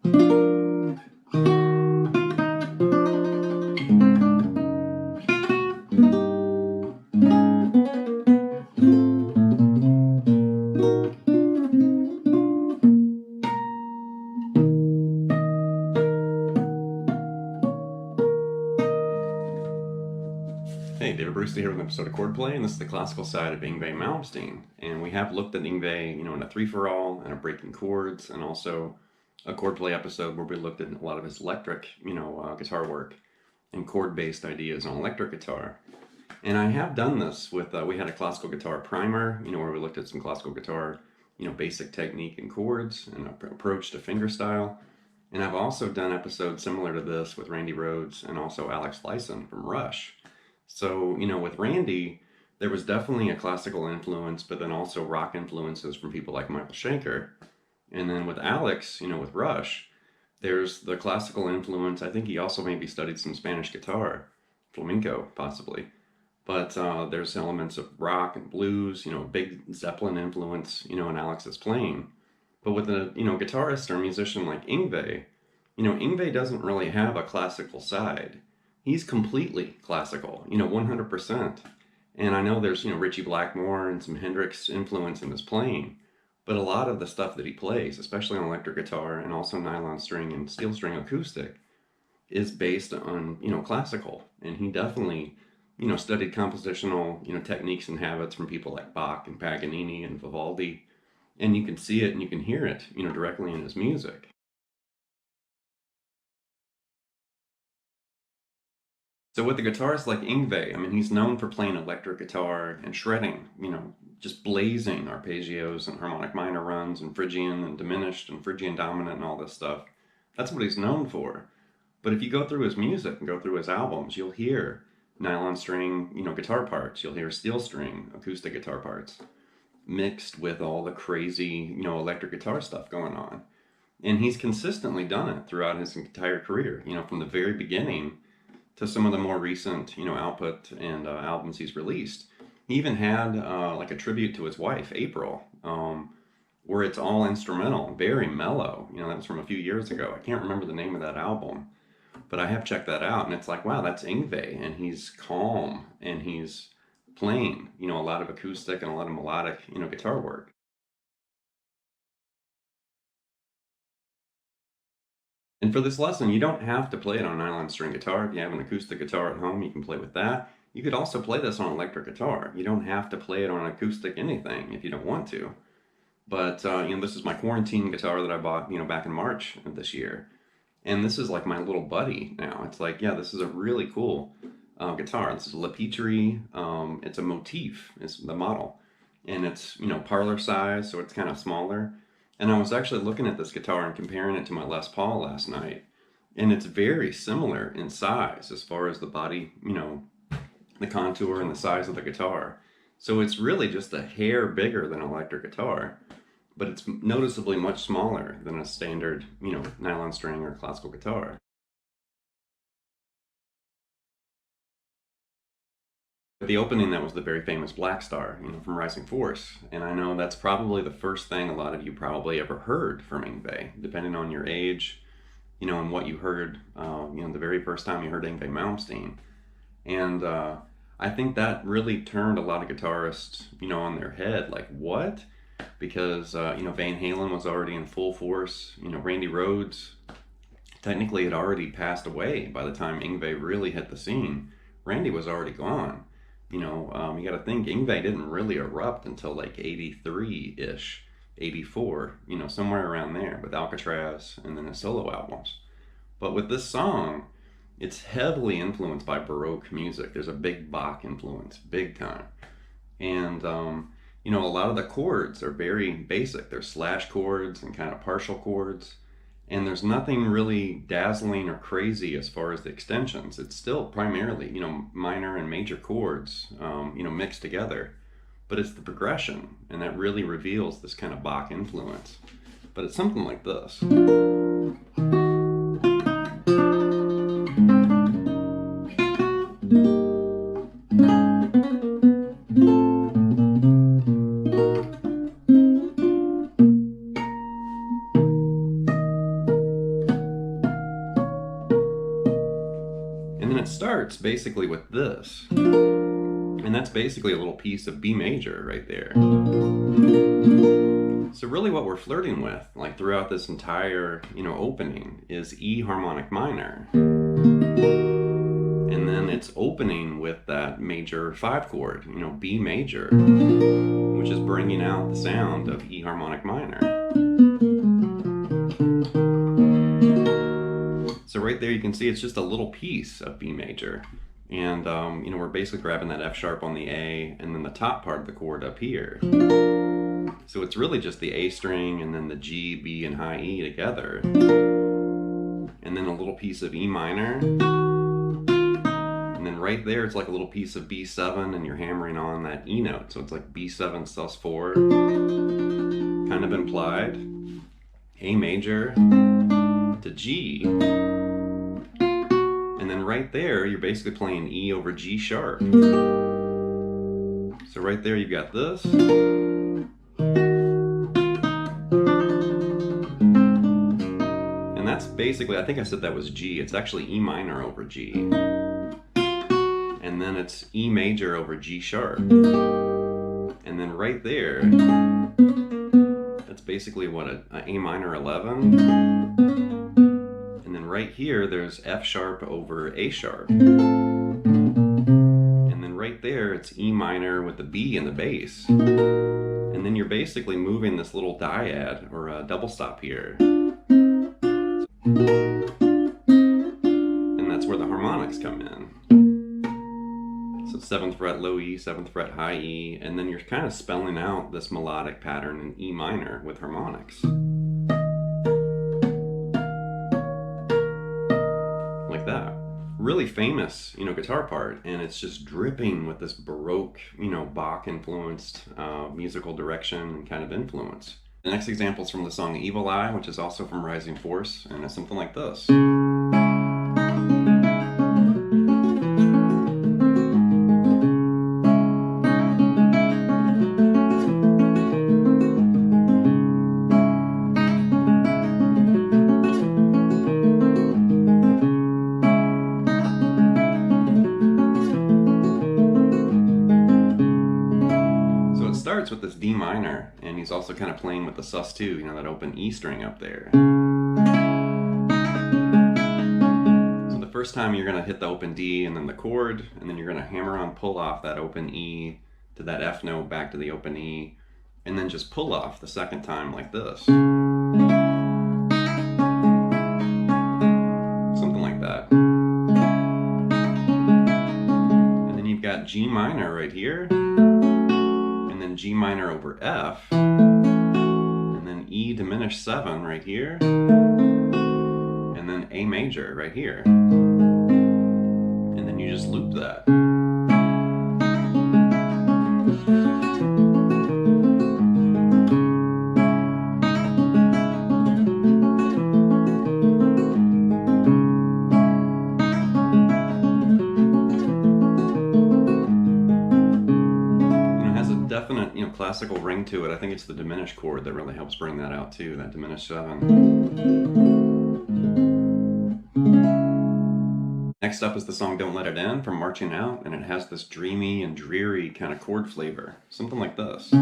Hey, David Brewster here with an episode of Chordplay, and this is the classical side of Yngwie Malmsteen. And we have looked at Yngwie, in a three-for-all and a breaking chords, and also a Chordplay episode where we looked at a lot of his electric, guitar work and chord-based ideas on electric guitar. And I have done this with, we had a classical guitar primer, where we looked at some classical guitar, basic technique and chords and approach to fingerstyle. And I've also done episodes similar to this with Randy Rhoads and also Alex Lifeson from Rush. So, with Randy, there was definitely a classical influence, but then also rock influences from people like Michael Schenker. And then with Alex, with Rush, there's the classical influence. I think he also maybe studied some Spanish guitar, flamenco possibly. But there's elements of rock and blues, big Zeppelin influence, in Alex's playing. But with a, guitarist or musician like Yngwie, Yngwie doesn't really have a classical side. He's completely classical, 100%. And I know there's, Ritchie Blackmore and some Hendrix influence in his playing, but a lot of the stuff that he plays, especially on electric guitar and also nylon string and steel string acoustic, is based on, classical. And he definitely, studied compositional, techniques and habits from people like Bach and Paganini and Vivaldi. And you can see it and you can hear it, directly in his music. So with a guitarist like Yngwie, he's known for playing electric guitar and shredding, just blazing arpeggios and harmonic minor runs and Phrygian and diminished and Phrygian dominant and all this stuff. That's what he's known for. But if you go through his music and go through his albums, you'll hear nylon string, guitar parts. You'll hear steel string, acoustic guitar parts, mixed with all the crazy, electric guitar stuff going on. And he's consistently done it throughout his entire career, from the very beginning to some of the more recent, output and albums he's released. He even had like a tribute to his wife, April, where it's all instrumental, very mellow. That was from a few years ago. I can't remember the name of that album, but I have checked that out, and it's like, wow, that's Yngwie, and he's calm, and he's playing, a lot of acoustic and a lot of melodic, guitar work. And for this lesson, you don't have to play it on nylon string guitar. If you have an acoustic guitar at home, you can play with that. You could also play this on electric guitar. You don't have to play it on acoustic anything if you don't want to. But, this is my quarantine guitar that I bought, back in March of this year. And this is like my little buddy now. It's like, yeah, this is a really cool guitar. This is a Le Petrie. It's a motif, is the model. And it's, parlor size, so it's kind of smaller. And I was actually looking at this guitar and comparing it to my Les Paul last night. And it's very similar in size as far as the body, the contour and the size of the guitar. So it's really just a hair bigger than an electric guitar, but it's noticeably much smaller than a standard, nylon string or classical guitar. The opening, that was the very famous Black Star, from Rising Force. And I know that's probably the first thing a lot of you probably ever heard from Yngwie, depending on your age, and what you heard, the very first time you heard Yngwie Malmsteen. And I think that really turned a lot of guitarists, on their head, like, what? Because, Van Halen was already in full force, Randy Rhoads technically had already passed away by the time Yngwie really hit the scene. Randy was already gone. You got to think Yngwie didn't really erupt until like 83-ish, 84, somewhere around there with Alcatraz and then his solo albums. But with this song, it's heavily influenced by Baroque music. There's a big Bach influence, big time. And, a lot of the chords are very basic. They're slash chords and kind of partial chords. And there's nothing really dazzling or crazy as far as the extensions. It's still primarily, minor and major chords, mixed together. But it's the progression, and that really reveals this kind of Bach influence. But it's something like this. it starts basically with this. And that's basically a little piece of B major right there. So really what we're flirting with, like throughout this entire, opening, is E harmonic minor. And then it's opening with that major 5 chord, B major, which is bringing out the sound of E harmonic minor. So right there you can see it's just a little piece of B major. And, we're basically grabbing that F sharp on the A and then the top part of the chord up here. So it's really just the A string and then the G, B, and high E together. And then a little piece of E minor. And then right there it's like a little piece of B7 and you're hammering on that E note. So it's like B7 sus4, kind of implied. A major to G. And then right there, you're basically playing E over G sharp. So right there, you've got this. And that's basically, I think I said that was G. It's actually E minor over G. And then it's E major over G sharp. And then right there, that's basically what, a A minor 11. And then right here, there's F sharp over A sharp. And then right there, it's E minor with the B in the bass. And then you're basically moving this little dyad, or a double stop here. And that's where the harmonics come in. So 7th fret low E, 7th fret high E, and then you're kind of spelling out this melodic pattern in E minor with harmonics. Like that. Really famous, guitar part, and it's just dripping with this Baroque, Bach influenced musical direction and kind of influence. The next example is from the song Evil Eye, which is also from Rising Force, and it's something like this. With this D minor, and he's also kind of playing with the sus2, that open E string up there. So the first time you're going to hit the open D and then the chord, and then you're going to hammer on pull off that open E to that F note back to the open E, and then just pull off the second time like this. Something like that. And then you've got G minor right here. And then G minor over F, and then E diminished 7 right here, and then A major right here, and then you just loop that. Definite, classical ring to it. I think it's the diminished chord that really helps bring that out too, that diminished 7. Next up is the song Don't Let It In from Marching Out, and it has this dreamy and dreary kind of chord flavor. Something like this.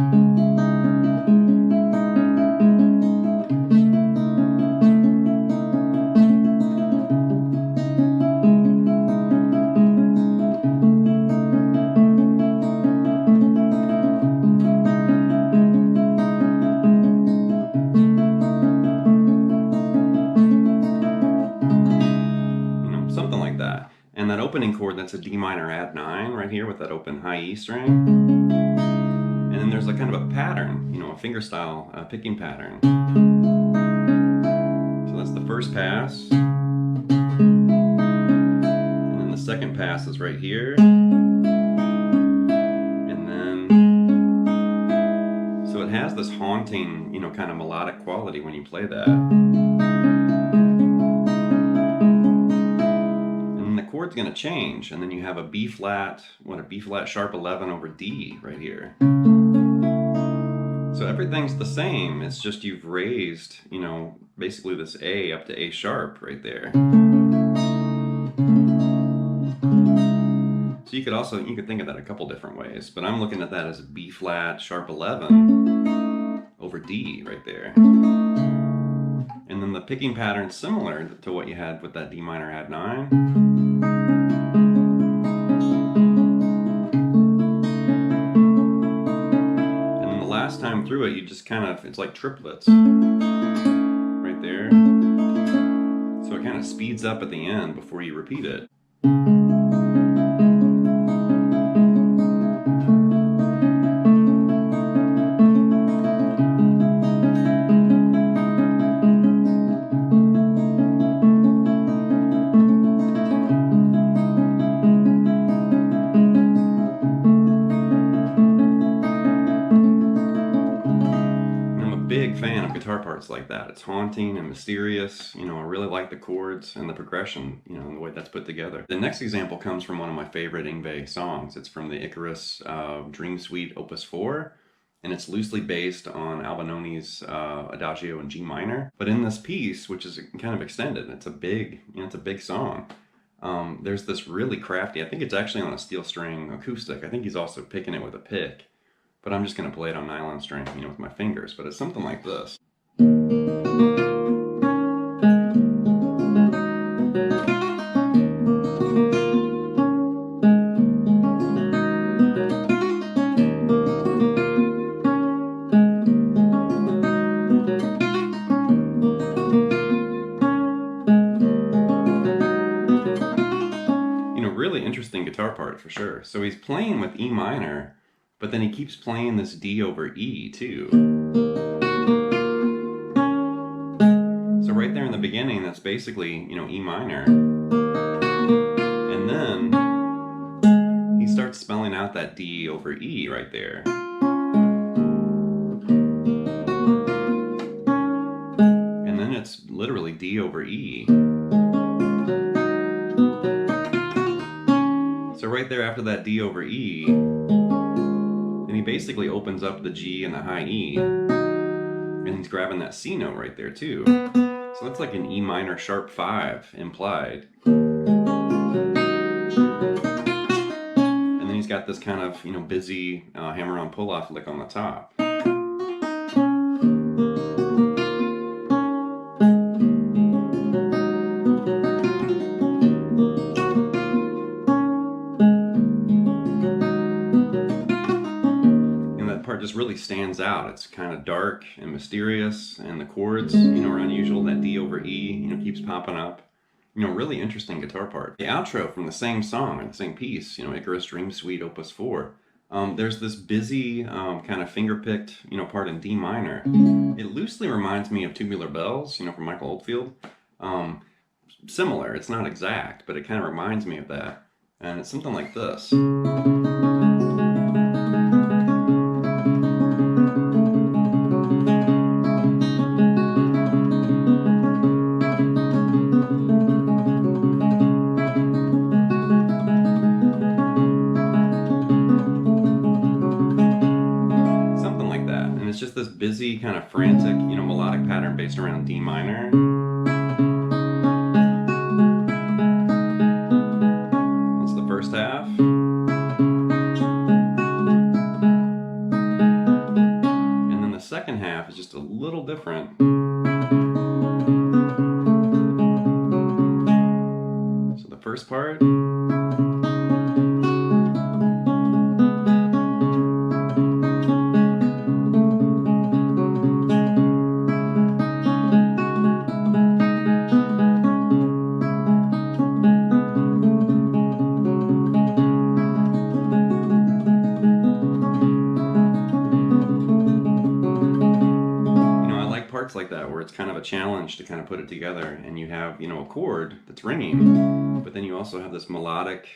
And that opening chord, that's a D minor add 9 right here with that open high E string. And then there's a kind of a pattern, a fingerstyle picking pattern. So that's the first pass. And then the second pass is right here. And then, so it has this haunting, kind of melodic quality when you play that. Chord's going to change, and then you have a B flat, a B flat sharp 11 over D right here. So everything's the same, it's just you've raised, basically this A up to A sharp right there. you could think of that a couple different ways, but I'm looking at that as a B flat sharp 11 over D right there. And then the picking pattern similar to what you had with that D minor add 9. And then the last time through it, you just kind of, it's like triplets right there. So it kind of speeds up at the end before you repeat it. Big fan of guitar parts like that. It's haunting and mysterious. You know, I really like the chords and the progression, you know, and the way that's put together. The next example comes from one of my favorite Yngwie songs. It's from the Icarus Dream Suite Opus 4, and it's loosely based on Albinoni's Adagio in G minor. But in this piece, which is kind of extended, it's a big, you know, it's a big song. There's this really crafty, I think it's actually on a steel string acoustic. I think he's also picking it with a pick. But I'm just going to play it on nylon string, you know, with my fingers. But it's something like this. You know, really interesting guitar part for sure. So he's playing with E minor, but then he keeps playing this D over E too. So right there in the beginning, that's basically, you know, E minor. And then he starts spelling out that D over E right there. And then it's literally D over E. So right there after that D over E, and he basically opens up the G and the high E, and he's grabbing that C note right there too. So that's like an E minor sharp 5 implied. And then he's got this kind of, you know, busy hammer-on pull-off lick on the top. Just really stands out. It's kind of dark and mysterious, and the chords, you know, are unusual. That D over E, you know, keeps popping up. You know, really interesting guitar part. The outro from the same song, or the same piece, you know, Icarus Dream Suite Opus 4. There's this busy, kind of finger-picked, you know, part in D minor. It loosely reminds me of Tubular Bells, you know, from Michael Oldfield. Similar, it's not exact, but it kind of reminds me of that. And it's something like this. It's just this busy, kind of frantic, you know, melodic pattern based around D minor. That's the first half. And then the second half is just a little different. So the first part. Like that, where it's kind of a challenge to kind of put it together, and you have, you know, a chord that's ringing, but then you also have this melodic,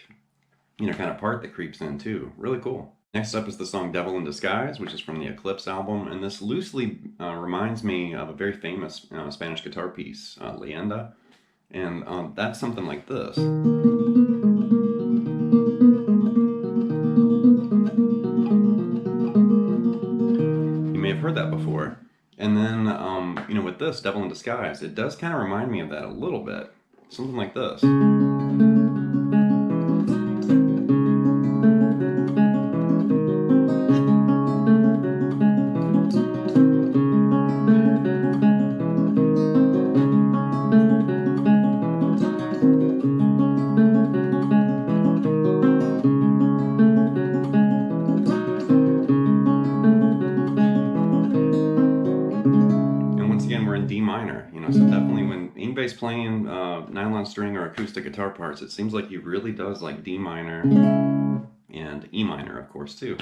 you know, kind of part that creeps in too. Really cool. Next up is the song Devil in Disguise, which is from the Eclipse album, and this loosely reminds me of a very famous Spanish guitar piece, Leyenda, and that's something like this. You may have heard that before. And then, you know, with this, Devil in Disguise, it does kind of remind me of that a little bit. Something like this. nylon string or acoustic guitar parts, it seems like he really does like D minor and E minor, of course, too.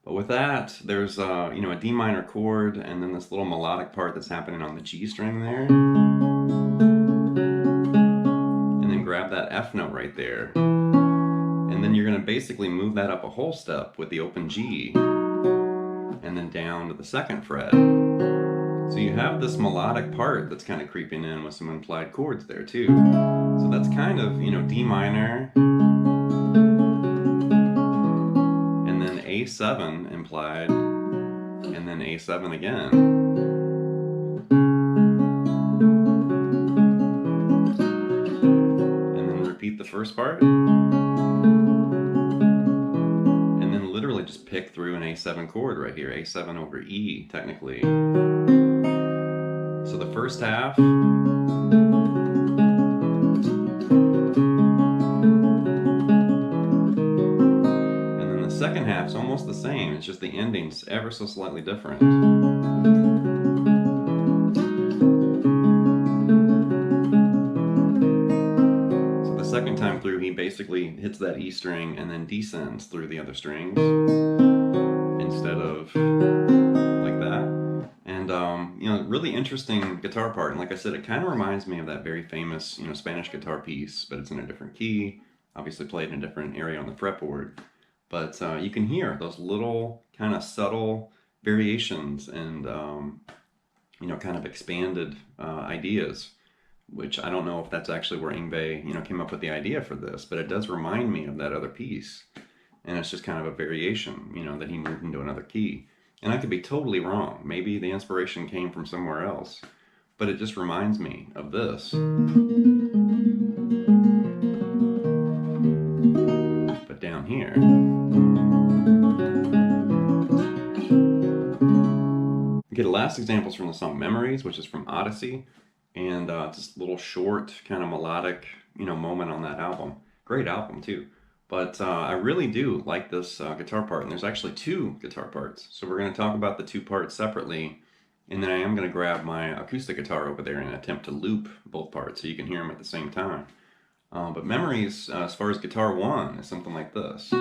But with that, there's a D minor chord, and then this little melodic part that's happening on the G string there. And then grab that F note right there. And then you're going to basically move that up a whole step with the open G, and then down to the 2nd fret. So you have this melodic part that's kind of creeping in with some implied chords there too. So that's kind of, D minor, and then A7 implied, and then A7 again. And then repeat the first part. And then literally just pick through an A7 chord right here, A7 over E, technically. So the first half, and then the second half's almost the same, it's just the ending's ever so slightly different. So the second time through, he basically hits that E string and then descends through the other strings instead of like that. And really interesting guitar part. And like I said, it kind of reminds me of that very famous, Spanish guitar piece, but it's in a different key, obviously played in a different area on the fretboard. But you can hear those little kind of subtle variations and, kind of expanded ideas, which I don't know if that's actually where Yngwie, came up with the idea for this, but it does remind me of that other piece. And it's just kind of a variation, that he moved into another key. And I could be totally wrong. Maybe the inspiration came from somewhere else, but it just reminds me of this. But down here. Okay, the last example's from the song Memories, which is from Odyssey. And just a little short, kind of melodic, moment on that album. Great album, too. But I really do like this guitar part, and there's actually 2 guitar parts. So we're going to talk about the 2 parts separately, and then I am going to grab my acoustic guitar over there and attempt to loop both parts so you can hear them at the same time. But Memories, as far as guitar 1, is something like this.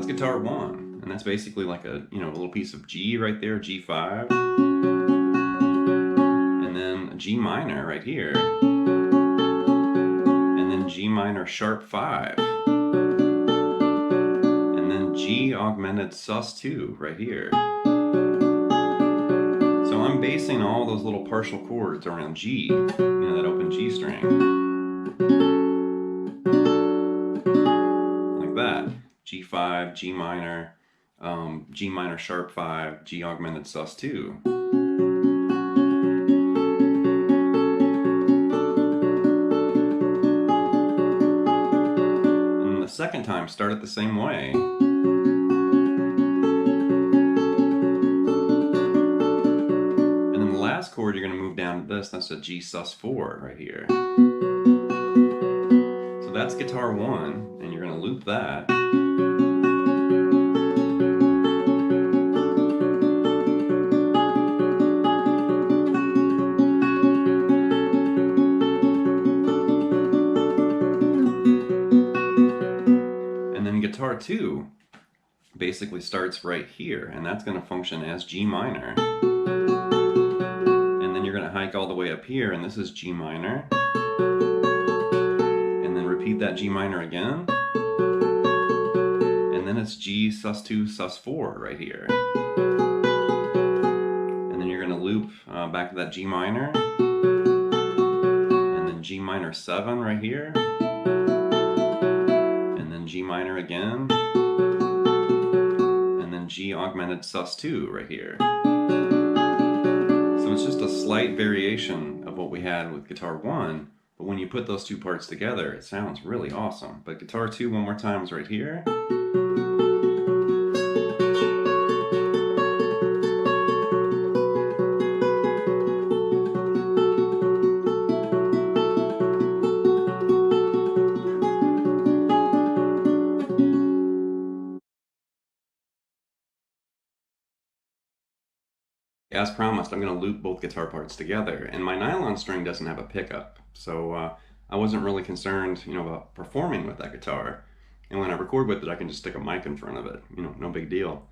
Guitar 1, and that's basically like a little piece of G right there, G5, and then a G minor right here, and then G minor sharp 5, and then G augmented sus2 right here. So I'm basing all those little partial chords around G, that open G string, like that. G5, G minor, G minor sharp 5, G augmented sus2. And the second time, start it the same way. And then the last chord, you're going to move down to this. That's a G sus4 right here. So that's guitar 1, and you're going to loop that. Guitar 2 basically starts right here, and that's going to function as G minor. And then you're going to hike all the way up here, and this is G minor. And then repeat that G minor again. And then it's G sus2, sus4 right here. And then you're going to loop back to that G minor. And then G minor 7 right here. G minor again, and then G augmented sus2 right here. So it's just a slight variation of what we had with guitar 1, but when you put those two parts together, it sounds really awesome. But guitar 2 one more time is right here. As promised, I'm going to loop both guitar parts together, and my nylon string doesn't have a pickup, so I wasn't really concerned, about performing with that guitar. And when I record with it, I can just stick a mic in front of it, no big deal.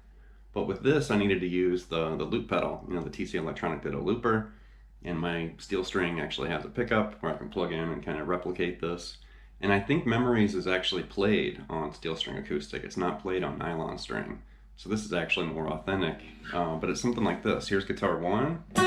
But with this, I needed to use the loop pedal, the TC Electronic Ditto looper, and my steel string actually has a pickup where I can plug in and kind of replicate this. And I think Memories is actually played on steel string acoustic. It's not played on nylon string. So this is actually more authentic, but it's something like this. Here's guitar 1. So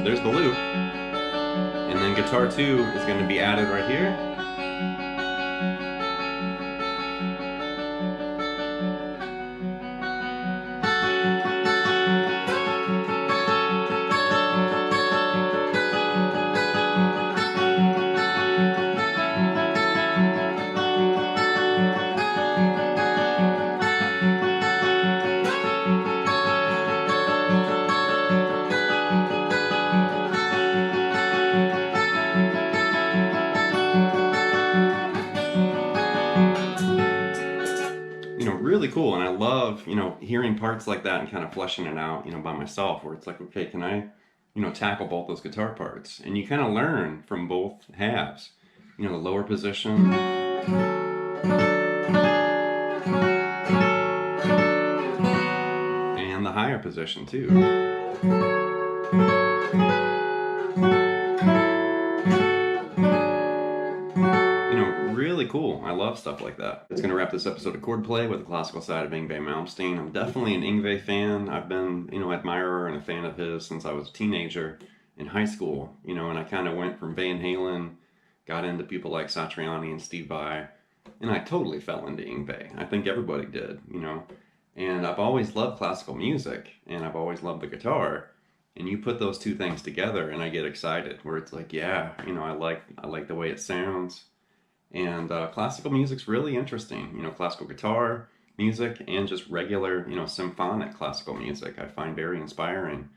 there's the loop, and then guitar 2 is going to be added right here. Really cool, and I love hearing parts like that and kind of fleshing it out by myself, where it's like, okay, can I tackle both those guitar parts? And you kind of learn from both halves, the lower position and the higher position too. Really cool. I love stuff like that. It's going to wrap this episode of Chordplay with the classical side of Yngwie Malmsteen. I'm definitely an Yngwie fan. I've been, admirer and a fan of his since I was a teenager in high school, and I kind of went from Van Halen, got into people like Satriani and Steve Vai, and I totally fell into Yngwie. I think everybody did, and I've always loved classical music, and I've always loved the guitar. And you put those two things together and I get excited, where it's like, yeah, I like the way it sounds. And classical music's really interesting. Classical guitar music and just regular, symphonic classical music I find very inspiring.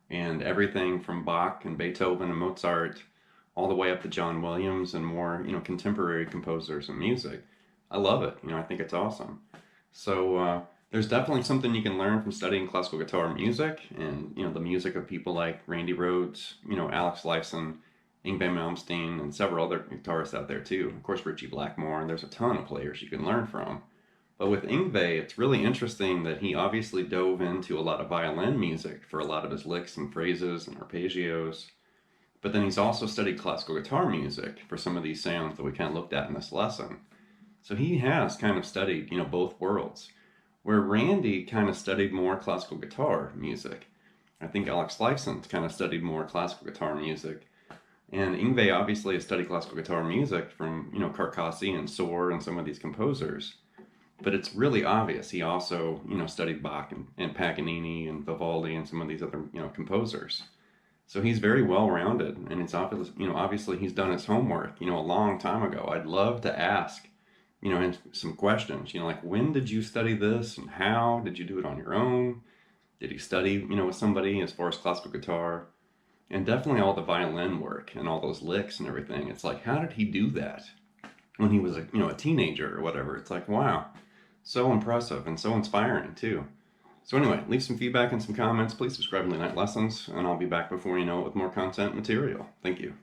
And everything from Bach and Beethoven and Mozart all the way up to John Williams and more, contemporary composers and music. I love it. I think it's awesome. So there's definitely something you can learn from studying classical guitar music and, the music of people like Randy Rhoads, Alex Lifeson, Yngwie Malmsteen, and several other guitarists out there too. Of course, Ritchie Blackmore, and there's a ton of players you can learn from. But with Yngwie, it's really interesting that he obviously dove into a lot of violin music for a lot of his licks and phrases and arpeggios. But then he's also studied classical guitar music for some of these sounds that we kind of looked at in this lesson. So he has kind of studied, both worlds. Where Randy kind of studied more classical guitar music. I think Alex Lifeson's kind of studied more classical guitar music. And Yngwie obviously has studied classical guitar music from, Carcassi and Sohr and some of these composers. But it's really obvious he also, studied Bach and Paganini and Vivaldi and some of these other, composers. So he's very well-rounded, and it's obvious, obviously he's done his homework, a long time ago. I'd love to ask, and some questions, like when did you study this and how? Did you do it on your own? Did you study, with somebody as far as classical guitar? And definitely all the violin work and all those licks and everything. It's like, how did he do that when he was a teenager or whatever? It's like, wow, so impressive and so inspiring too. So anyway, leave some feedback and some comments. Please subscribe to Night Lessons, and I'll be back before you know it with more content material. Thank you.